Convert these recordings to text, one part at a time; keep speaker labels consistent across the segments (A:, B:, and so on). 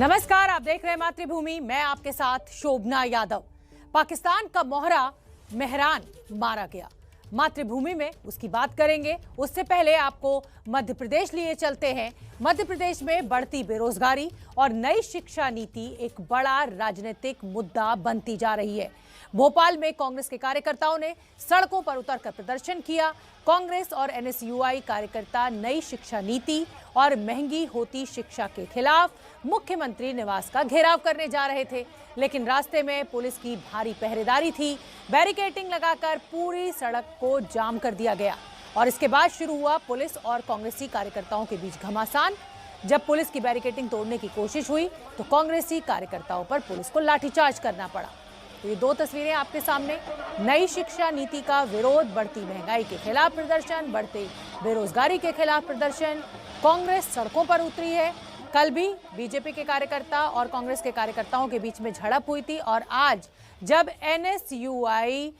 A: नमस्कार, आप देख रहे हैं मातृभूमि। मैं आपके साथ शोभना यादव। पाकिस्तान का मोहरा मेहरान मारा गया। मातृभूमि में उसकी बात करेंगे। उससे पहले आपको मध्य प्रदेश लिए चलते हैं। मध्य प्रदेश में बढ़ती बेरोजगारी और नई शिक्षा नीति एक बड़ा राजनीतिक मुद्दा बनती जा रही है। भोपाल में कांग्रेस के कार्यकर्ताओं ने सड़कों पर उतरकर प्रदर्शन किया। कांग्रेस और एनएसयूआई कार्यकर्ता नई शिक्षा नीति और महंगी होती शिक्षा के खिलाफ मुख्यमंत्री निवास का घेराव करने जा रहे थे, लेकिन रास्ते में पुलिस की भारी पहरेदारी थी। बैरिकेडिंग लगाकर पूरी सड़क को जाम कर दिया गया और इसके बाद शुरू हुआ पुलिस और कांग्रेसी कार्यकर्ताओं के बीच घमासान। जब पुलिस की बैरिकेडिंग तोड़ने की कोशिश हुई तो कांग्रेसी कार्यकर्ताओं पर पुलिस को लाठीचार्ज करना पड़ा। तो ये दो तस्वीरें आपके सामने। नई शिक्षा नीति का विरोध, बढ़ती महंगाई के खिलाफ प्रदर्शन, बढ़ते बेरोजगारी के खिलाफ प्रदर्शन। कांग्रेस सड़कों पर उतरी है। कल भी बीजेपी के कार्यकर्ता और कांग्रेस के कार्यकर्ताओं के बीच में झड़प हुई थी और आज जब एनएसयूआई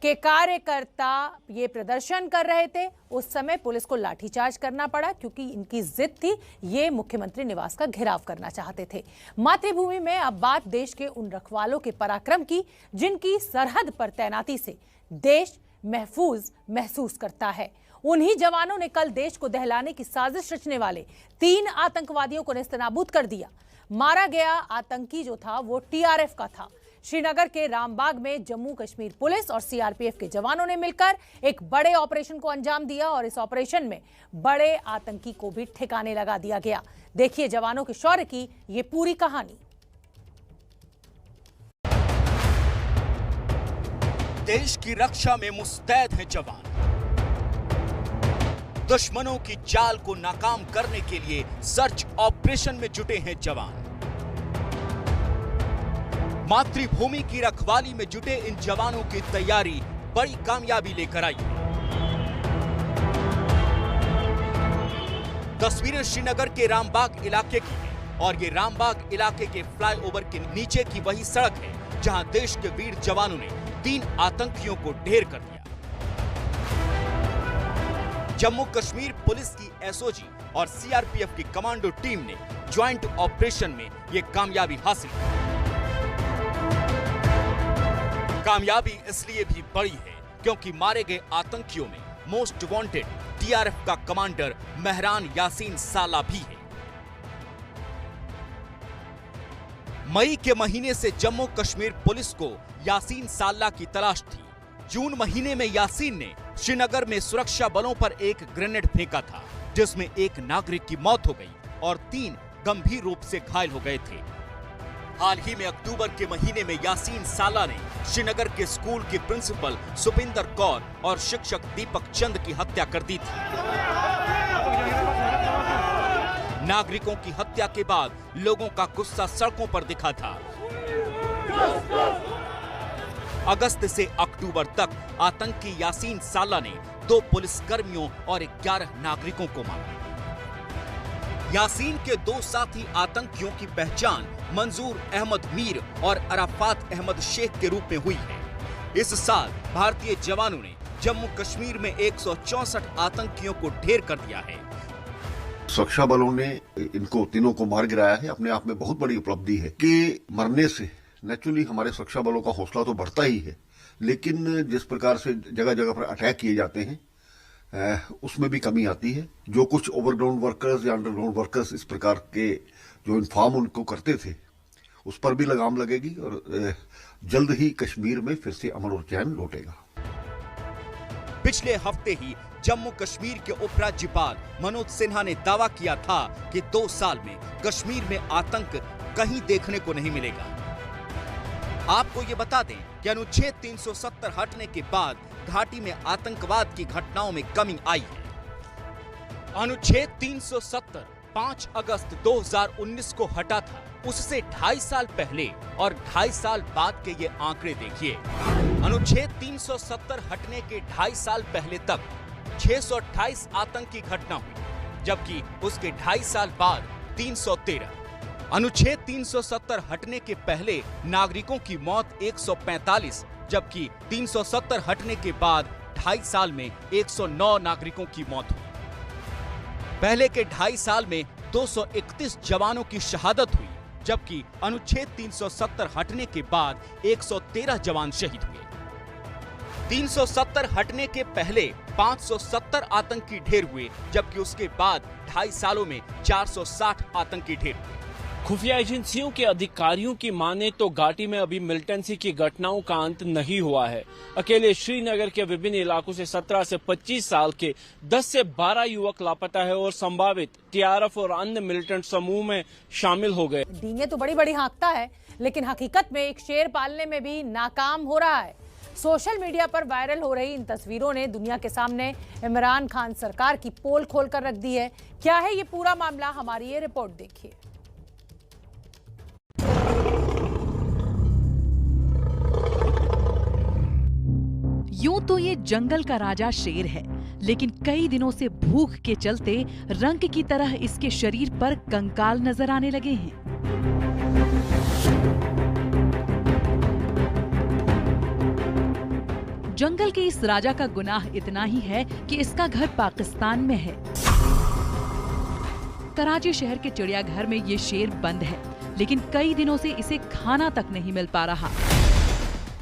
A: के कार्यकर्ता ये प्रदर्शन कर रहे थे उस समय पुलिस को लाठीचार्ज करना पड़ा, क्योंकि इनकी जिद थी, ये मुख्यमंत्री निवास का घेराव करना चाहते थे। मातृभूमि में अब बात देश के उन रखवालों के पराक्रम की जिनकी सरहद पर तैनाती से देश महफूज महसूस करता है। उन्हीं जवानों ने कल देश को दहलाने की साजिश रचने वाले 3 आतंकवादियों को नेस्तनाबूद कर दिया। मारा गया आतंकी जो था वो टीआरएफ का था। श्रीनगर के रामबाग में जम्मू कश्मीर पुलिस और सीआरपीएफ के जवानों ने मिलकर एक बड़े ऑपरेशन को अंजाम दिया और इस ऑपरेशन में बड़े आतंकी को भी ठिकाने लगा दिया गया। देखिए जवानों के शौर्य की ये पूरी कहानी।
B: देश की रक्षा में मुस्तैद हैं जवान। दुश्मनों की चाल को नाकाम करने के लिए सर्च ऑपरेशन में जुटे हैं जवान। मातृभूमि की रखवाली में जुटे इन जवानों की तैयारी बड़ी कामयाबी लेकर आई। तस्वीरें श्रीनगर के रामबाग इलाके की हैं और ये रामबाग इलाके के फ्लाईओवर के नीचे की वही सड़क है जहां देश के वीर जवानों ने 3 आतंकियों को ढेर कर दिया। जम्मू कश्मीर पुलिस की एसओजी और सीआरपीएफ की कमांडो टीम ने ज्वाइंट ऑपरेशन में ये कामयाबी हासिल की। कामयाबी इसलिए भी बड़ी है क्योंकि मारे गए आतंकियों में मोस्ट वांटेड टीआरएफ का कमांडर मेहरान यासीन साला भी है। मई के महीने से जम्मू कश्मीर पुलिस को यासीन साला की तलाश थी। जून महीने में यासीन ने श्रीनगर में सुरक्षा बलों पर एक ग्रेनेड फेंका था, जिसमें एक नागरिक की मौत हो गई और 3 गंभीर रूप से घायल हो गए थे। हाल ही में अक्टूबर के महीने में यासीन साला ने श्रीनगर के स्कूल की प्रिंसिपल सुपिंदर कौर और शिक्षक दीपक चंद की हत्या कर दी थी। नागरिकों की हत्या के बाद लोगों का गुस्सा सड़कों पर दिखा था। अगस्त से अक्टूबर तक आतंकी यासीन साला ने 2 पुलिसकर्मियों और 11 नागरिकों को मारा। यासीन के 2 साथी आतंकियों की पहचान मंजूर अहमद मीर और अराफात अहमद शेख के रूप में हुई है। इस साल भारतीय जवानों ने जम्मू कश्मीर में 164 आतंकियों को ढेर कर दिया है।
C: सुरक्षा बलों ने इनको तीनों को मार गिराया है। अपने आप में बहुत बड़ी उपलब्धि है कि मरने से नेचुरली हमारे सुरक्षा बलों का हौसला तो बढ़ता ही है, लेकिन जिस प्रकार से जगह जगह पर अटैक किए जाते हैं उसमें भी कमी आती है। जो कुछ ओवरग्राउंड वर्कर्स या अंडरग्राउंड वर्कर्स इस प्रकार के जो इन्फॉर्म उनको करते थे उस पर भी लगाम लगेगी और जल्द ही कश्मीर में फिर से अमन और चैन लौटेगा।
B: पिछले हफ्ते ही जम्मू कश्मीर के उपराज्यपाल मनोज सिन्हा ने दावा किया था कि 2 साल में कश्मीर में आतंक कहीं देखने को नहीं मिलेगा। आपको ये बता दें कि अनुच्छेद 370 हटने के बाद घाटी में आतंकवाद की घटनाओं में कमी आई है। अनुच्छेद 370 5 अगस्त 2019 को हटा था। उससे 2.5 साल पहले और 2.5 साल बाद के ये आंकड़े देखिए। अनुच्छेद 370 हटने के 2.5 साल पहले तक 628 आतंकी घटना हुई, जबकि उसके 2.5 साल बाद 313। अनुच्छेद 370 हटने के पहले नागरिकों की मौत 145, जबकि 370 हटने के बाद 2.5 साल में 109 नागरिकों की मौत हुई। पहले के 2.5 साल में 231 जवानों की शहादत हुई, जबकि अनुच्छेद 370 हटने के बाद 113 जवान शहीद हुए। 370 हटने के पहले 570 आतंकी ढेर हुए, जबकि उसके बाद 2.5 सालों में 460 आतंकी ढेर हुए।
D: खुफिया एजेंसियों के अधिकारियों की माने तो घाटी में अभी मिलिटेंसी की घटनाओं का अंत नहीं हुआ है। अकेले श्रीनगर के विभिन्न इलाकों से 17 से 25 साल के 10 से 12 युवक लापता है और संभावित टीआरएफ और अन्य मिलिटेंट समूह में शामिल हो गए।
A: डींगे तो बड़ी बड़ी हाँकता है, लेकिन हकीकत में एक शेर पालने में भी नाकाम हो रहा है। सोशल मीडिया पर वायरल हो रही इन तस्वीरों ने दुनिया के सामने इमरान खान सरकार की पोल खोलकर रख दी है। क्या है ये पूरा मामला, हमारी ये रिपोर्ट देखिए।
E: यूं तो ये जंगल का राजा शेर है, लेकिन कई दिनों से भूख के चलते रंग की तरह इसके शरीर पर कंकाल नजर आने लगे हैं। जंगल के इस राजा का गुनाह इतना ही है कि इसका घर पाकिस्तान में है। कराची शहर के चिड़ियाघर में ये शेर बंद है, लेकिन कई दिनों से इसे खाना तक नहीं मिल पा रहा।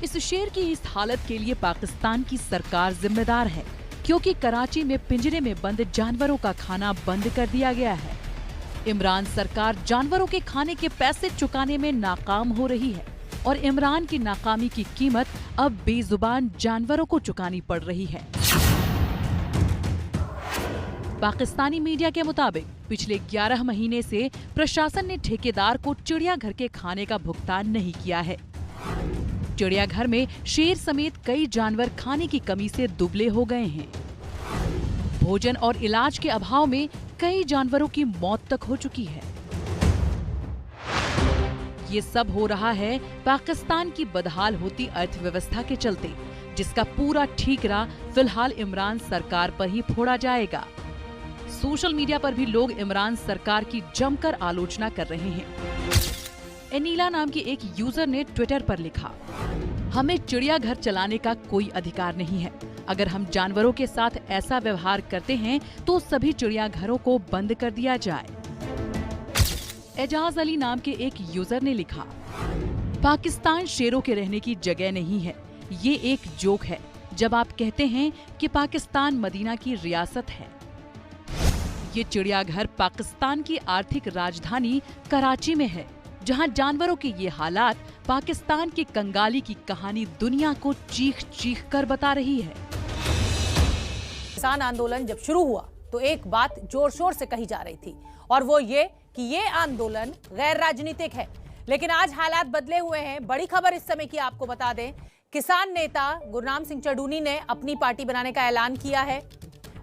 E: इस शेर की इस हालत के लिए पाकिस्तान की सरकार जिम्मेदार है, क्योंकि कराची में पिंजरे में बंद जानवरों का खाना बंद कर दिया गया है। इमरान सरकार जानवरों के खाने के पैसे चुकाने में नाकाम हो रही है और इमरान की नाकामी की कीमत अब बेजुबान जानवरों को चुकानी पड़ रही है। पाकिस्तानी मीडिया के मुताबिक पिछले 11 महीने से प्रशासन ने ठेकेदार को चिड़ियाघर के खाने का भुगतान नहीं किया है। चिड़ियाघर में शेर समेत कई जानवर खाने की कमी से दुबले हो गए हैं। भोजन और इलाज के अभाव में कई जानवरों की मौत तक हो चुकी है। ये सब हो रहा है पाकिस्तान की बदहाल होती अर्थव्यवस्था के चलते, जिसका पूरा ठीकरा फिलहाल इमरान सरकार पर ही फोड़ा जाएगा। सोशल मीडिया पर भी लोग इमरान सरकार की जमकर आलोचना कर रहे हैं। एनीला नाम की एक यूजर ने ट्विटर पर लिखा, हमें चिड़ियाघर चलाने का कोई अधिकार नहीं है। अगर हम जानवरों के साथ ऐसा व्यवहार करते हैं तो सभी चिड़ियाघरों को बंद कर दिया जाए। एजाज अली नाम के एक यूजर ने लिखा, पाकिस्तान शेरों के रहने की जगह नहीं है। ये एक जोक है जब आप कहते हैं कि पाकिस्तान मदीना की रियासत है। ये चिड़ियाघर पाकिस्तान की आर्थिक राजधानी कराची में है, जहां जानवरों के ये हालात पाकिस्तान की कंगाली की कहानी दुनिया को चीख चीख कर बता रही है।
A: किसान आंदोलन जब शुरू हुआ तो एक बात जोर शोर से कही जा रही थी, और वो ये कि ये आंदोलन गैर राजनीतिक है। लेकिन आज हालात बदले हुए हैं। बड़ी खबर इस समय की आपको बता दें, किसान नेता गुरनाम सिंह चढ़ूनी ने अपनी पार्टी बनाने का ऐलान किया है।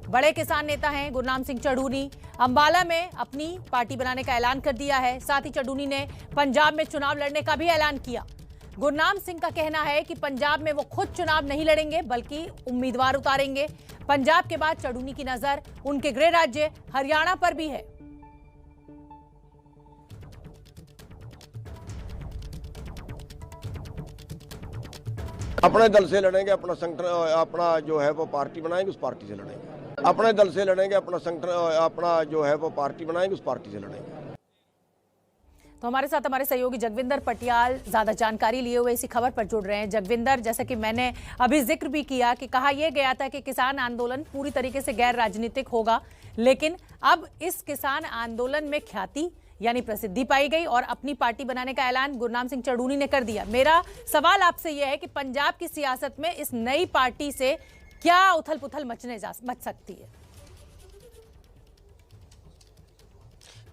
A: बड़े किसान नेता हैं गुरनाम सिंह चढ़ूनी, अंबाला में अपनी पार्टी बनाने का ऐलान कर दिया है। साथ ही चढ़ूनी ने पंजाब में चुनाव लड़ने का भी ऐलान किया। गुरनाम सिंह का कहना है कि पंजाब में वो खुद चुनाव नहीं लड़ेंगे, बल्कि उम्मीदवार उतारेंगे। पंजाब के बाद चढ़ूनी की नजर उनके गृह राज्य हरियाणा पर भी है।
F: अपने दल से लड़ेंगे, अपना संगठन, अपना जो है वो पार्टी बनाएंगे, उस पार्टी से लड़ेंगे। अपने दल से लड़ेंगे, अपना संगठन, अपना जो है वो पार्टी बनाएंगे, उस पार्टी से लड़ेंगे।
A: तो हमारे साथ हमारे सहयोगी जगविंदर पटियाल ज्यादा जानकारी लिए हुए इसी खबर पर जुड़ रहे हैं। जगविंदर, जैसा कि मैंने अभी जिक्र भी किया कि कहा यह गया था कि किसान आंदोलन पूरी तरीके से गैर राजनीतिक होगा, लेकिन अब इस किसान आंदोलन में ख्याति यानी प्रसिद्धि पाई गई और अपनी पार्टी बनाने का ऐलान गुरनाम सिंह चढ़ूनी ने कर दिया। मेरा सवाल आपसे यह है कि पंजाब की सियासत में इस नई पार्टी से क्या उथल पुथल मच सकती है?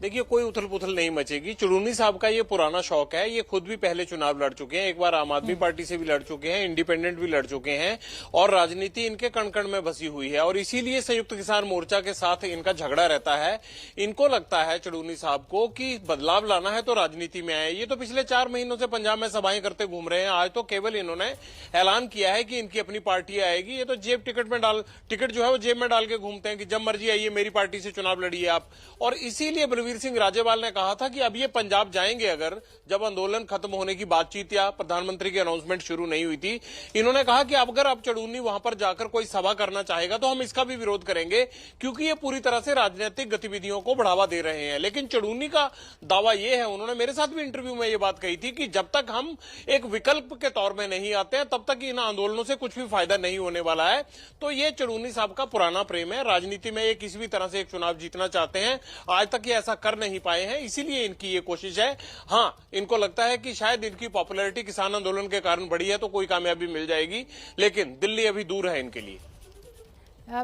D: देखिए, कोई उथल पुथल नहीं मचेगी। चढ़ूनी साहब का ये पुराना शौक है। ये खुद भी पहले चुनाव लड़ चुके हैं, एक बार आम आदमी पार्टी से भी लड़ चुके हैं, इंडिपेंडेंट भी लड़ चुके हैं, और राजनीति इनके कण कण में बसी हुई है। और इसीलिए संयुक्त किसान मोर्चा के साथ इनका झगड़ा रहता है। इनको लगता है चढ़ूनी साहब को कि बदलाव लाना है तो राजनीति में आए। ये तो पिछले 4 महीनों से पंजाब में सभाएं करते घूम रहे हैं। आज तो केवल इन्होंने ऐलान किया है कि इनकी अपनी पार्टी आएगी। ये तो जेब टिकट जो है वो जेब में डाल के घूमते हैं कि जब मर्जी आइए, मेरी पार्टी से चुनाव लड़िए आप। और इसीलिए रणधीर सिंह राजेवाल ने कहा था कि अब ये पंजाब जाएंगे अगर, जब आंदोलन खत्म होने की बातचीत या प्रधानमंत्री की अनाउंसमेंट शुरू नहीं हुई थी, इन्होंने कहा कि अगर अब चढ़ूनी वहां पर जाकर कोई सभा करना चाहेगा तो हम इसका भी विरोध करेंगे, क्योंकि ये पूरी तरह से राजनीतिक गतिविधियों को बढ़ावा दे रहे हैं। लेकिन चढ़ूनी का दावा ये है, उन्होंने मेरे साथ भी इंटरव्यू में ये बात कही थी कि जब तक हम एक विकल्प के तौर में नहीं आते हैं तब तक इन आंदोलनों से कुछ भी फायदा नहीं होने वाला है। तो ये चढ़ूनी साहब का पुराना प्रेम है, राजनीति में ये किसी भी तरह से एक चुनाव जीतना चाहते हैं, आज तक ये ऐसा कर नहीं पाए हैं, इसीलिए इनकी ये कोशिश है। हाँ, इनको लगता है कि शायद इनकी पॉपुलैरिटी किसान आंदोलन के कारण बढ़ी है तो कोई कामयाबी मिल जाएगी, लेकिन दिल्ली अभी दूर है इनके लिए।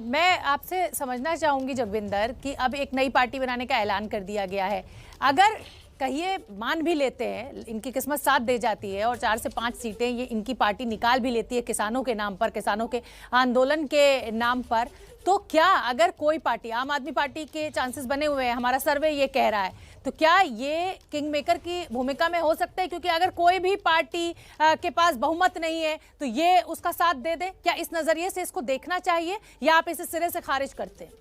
A: मैं आपसे समझना चाहूंगी जगविंदर कि अब एक नई पार्टी बनाने का ऐलान कर दिया गया है, अगर कहिए मान भी लेते हैं, इनकी किस्मत साथ दे जाती है और 4 से 5 सीटें ये इनकी पार्टी निकाल भी लेती है किसानों के नाम पर, किसानों के आंदोलन के नाम पर, तो क्या अगर कोई पार्टी, आम आदमी पार्टी के चांसेस बने हुए हैं, हमारा सर्वे ये कह रहा है, तो क्या ये किंग मेकर की भूमिका में हो सकता है? क्योंकि अगर कोई भी पार्टी के पास बहुमत नहीं है तो ये उसका साथ दे दे, क्या इस नजरिए से इसको देखना चाहिए या आप इसे सिरे से खारिज करते हैं?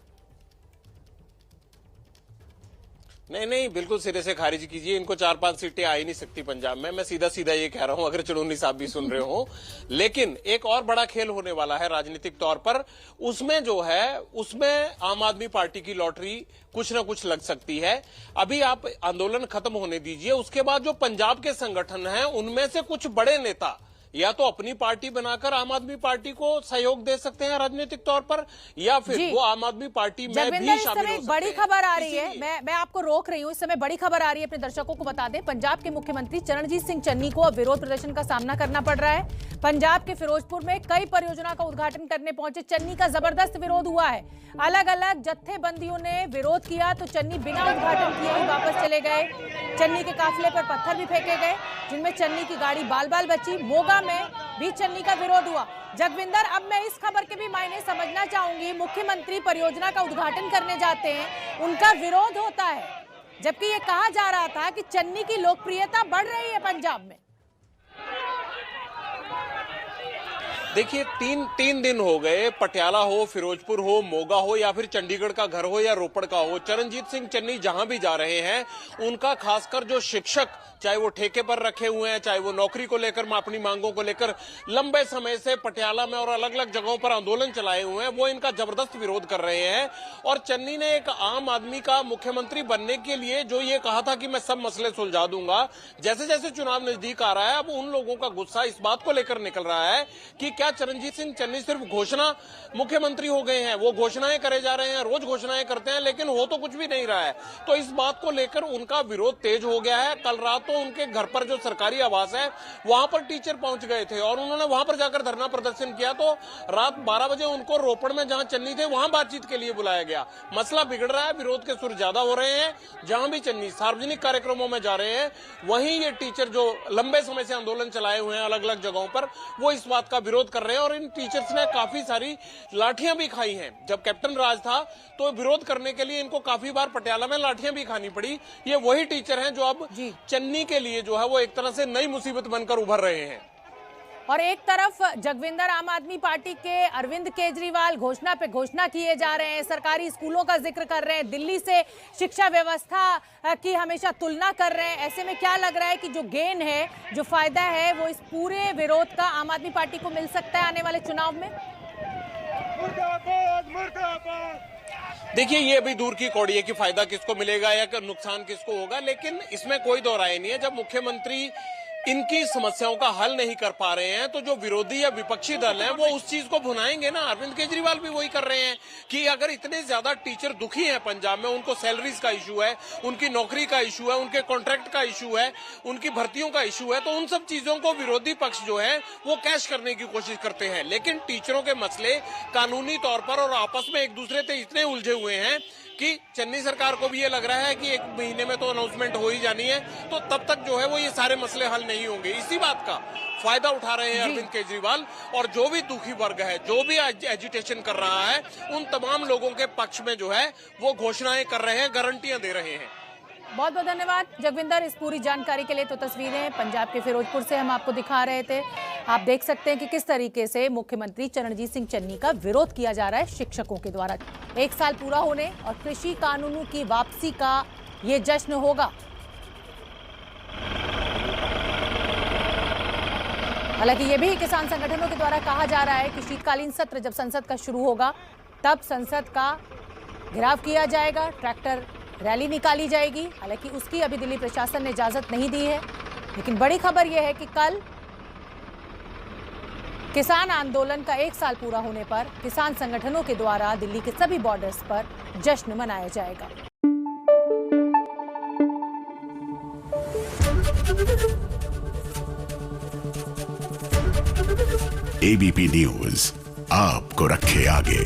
D: नहीं, बिल्कुल सिरे से खारिज कीजिए, इनको 4-5 सीटें आ ही नहीं सकती पंजाब में, मैं सीधा सीधा ये कह रहा हूं, अगर चढ़ूनी साहब भी सुन रहे हो। लेकिन एक और बड़ा खेल होने वाला है राजनीतिक तौर पर, उसमें जो है उसमें आम आदमी पार्टी की लॉटरी कुछ ना कुछ लग सकती है। अभी आप आंदोलन खत्म होने दीजिए, उसके बाद जो पंजाब के संगठन हैं उनमें से कुछ बड़े नेता या तो अपनी पार्टी बनाकर आम आदमी पार्टी को सहयोग दे सकते हैं राजनीतिक तौर पर, या फिर वो आम आदमी पार्टी में भी शामिल हो सकते हैं।
A: बड़ी खबर आ रही है, मैं आपको रोक रही हूं, इस समय बड़ी खबर आ रही है, अपने दर्शकों को बता दें, पंजाब के मुख्यमंत्री चरणजीत सिंह चन्नी को अब विरोध प्रदर्शन का सामना करना पड़ रहा है। पंजाब के फिरोजपुर में कई परियोजना का उद्घाटन करने पहुंचे चन्नी का जबरदस्त विरोध हुआ है, अलग अलग जत्थेबंदियों ने विरोध किया तो चन्नी बिना उद्घाटन किए ही वापस चले गए। चन्नी के काफिले पर पत्थर भी फेंके गए, जिनमें चन्नी की गाड़ी बाल बाल बची। मोगा में भी चन्नी का विरोध हुआ। जगविंदर, अब मैं इस खबर के भी मायने समझना चाहूंगी, मुख्यमंत्री परियोजना का उद्घाटन करने जाते हैं, उनका विरोध होता है, जबकि ये कहा जा रहा था कि चन्नी की लोकप्रियता बढ़ रही है पंजाब में।
D: देखिए, तीन दिन हो गए, पटियाला हो, फिरोजपुर हो, मोगा हो या फिर चंडीगढ़ का घर हो या रोपड़ का हो, चरणजीत सिंह चन्नी जहां भी जा रहे हैं उनका खासकर जो शिक्षक, चाहे वो ठेके पर रखे हुए हैं, चाहे वो नौकरी को लेकर, अपनी मांगों को लेकर लंबे समय से पटियाला में और अलग अलग जगहों पर आंदोलन चलाए हुए हैं, वो इनका जबरदस्त विरोध कर रहे हैं। और चन्नी ने एक आम आदमी का मुख्यमंत्री बनने के लिए जो ये कहा था कि मैं सब मसले सुलझा दूंगा, जैसे जैसे चुनाव नजदीक आ रहा है अब उन लोगों का गुस्सा इस बात को लेकर निकल रहा है कि क्या चरणजीत सिंह चन्नी सिर्फ घोषणा मुख्यमंत्री हो गए हैं, वो घोषणाएं करे जा रहे हैं, रोज घोषणाएं करते हैं, लेकिन हो तो कुछ भी नहीं रहा है। तो इस बात को लेकर उनका विरोध तेज हो गया है। कल रात तो उनके घर पर जो सरकारी आवास है वहां पर टीचर पहुंच गए थे और उन्होंने वहां पर जाकर धरना प्रदर्शन किया, तो रात 12 बजे उनको रोपड़ में जहां चन्नी थे वहां बातचीत के लिए बुलाया गया। मसला बिगड़ रहा है, विरोध के सुर ज्यादा हो रहे हैं। जहां भी चन्नी सार्वजनिक कार्यक्रमों में जा रहे हैं वहीं ये टीचर जो लंबे समय से आंदोलन चलाए हुए हैं अलग अलग जगहों पर, वो इस बात का विरोध कर रहे हैं और इन टीचर्स ने काफी सारी लाठियां भी खाई हैं। जब कैप्टन राज था तो विरोध करने के लिए इनको काफी बार पटियाला में लाठियां भी खानी पड़ी। ये वही टीचर हैं जो अब चन्नी के लिए जो है वो एक तरह से नई मुसीबत बनकर उभर रहे हैं।
A: और एक तरफ जगविंदर, आम आदमी पार्टी के अरविंद केजरीवाल घोषणा पे घोषणा किए जा रहे हैं, सरकारी स्कूलों का जिक्र कर रहे हैं, दिल्ली से शिक्षा व्यवस्था की हमेशा तुलना कर रहे हैं। ऐसे में क्या लग रहा है कि जो गेन है, जो फायदा है, वो इस पूरे विरोध का आम आदमी पार्टी को मिल सकता है आने वाले चुनाव में?
D: देखिए, ये अभी दूर की कौड़ी है कि फायदा किसको मिलेगा या नुकसान किसको होगा, लेकिन इसमें कोई दो राय नहीं है। जब मुख्यमंत्री इनकी समस्याओं का हल नहीं कर पा रहे हैं तो जो विरोधी या विपक्षी दल हैं वो उस चीज को भुनाएंगे ना। अरविंद केजरीवाल भी वही कर रहे हैं कि अगर इतने ज्यादा टीचर दुखी हैं पंजाब में, उनको सैलरीज का इशू है, उनकी नौकरी का इशू है, उनके कॉन्ट्रैक्ट का इशू है, उनकी भर्तियों का इशू है, तो उन सब चीजों को विरोधी पक्ष जो है वो कैश करने की कोशिश करते हैं। लेकिन टीचरों के मसले कानूनी तौर पर और आपस में एक दूसरे से इतने उलझे हुए हैं कि चन्नी सरकार को भी ये लग रहा है कि 1 महीने में तो अनाउंसमेंट हो ही जानी है, तो तब तक जो है वो ये सारे मसले हल नहीं होंगे। इसी बात का फायदा उठा रहे हैं अरविंद केजरीवाल, और जो भी दुखी वर्ग है, जो भी एजिटेशन कर रहा है, उन तमाम लोगों के पक्ष में जो है वो घोषणाएं कर रहे हैं, गारंटियां दे रहे हैं।
A: बहुत बहुत धन्यवाद जगविंदर इस पूरी जानकारी के लिए। तो तस्वीरें पंजाब के फिरोजपुर से हम आपको दिखा रहे थे। आप देख सकते हैं कि किस तरीके से मुख्यमंत्री चरणजीत सिंह चन्नी का विरोध किया जा रहा है शिक्षकों के द्वारा। 1 साल पूरा होने और कृषि कानूनों की वापसी का ये जश्न होगा। हालांकि ये भी किसान संगठनों के द्वारा कहा जा रहा है कि शीतकालीन सत्र जब संसद का शुरू होगा तब संसद का घेराव किया जाएगा, ट्रैक्टर रैली निकाली जाएगी। हालांकि उसकी अभी दिल्ली प्रशासन ने इजाजत नहीं दी है। लेकिन बड़ी खबर यह है कि कल किसान आंदोलन का 1 साल पूरा होने पर किसान संगठनों के द्वारा दिल्ली के सभी बॉर्डर्स पर जश्न मनाया जाएगा।
G: एबीपी न्यूज आपको रखे आगे।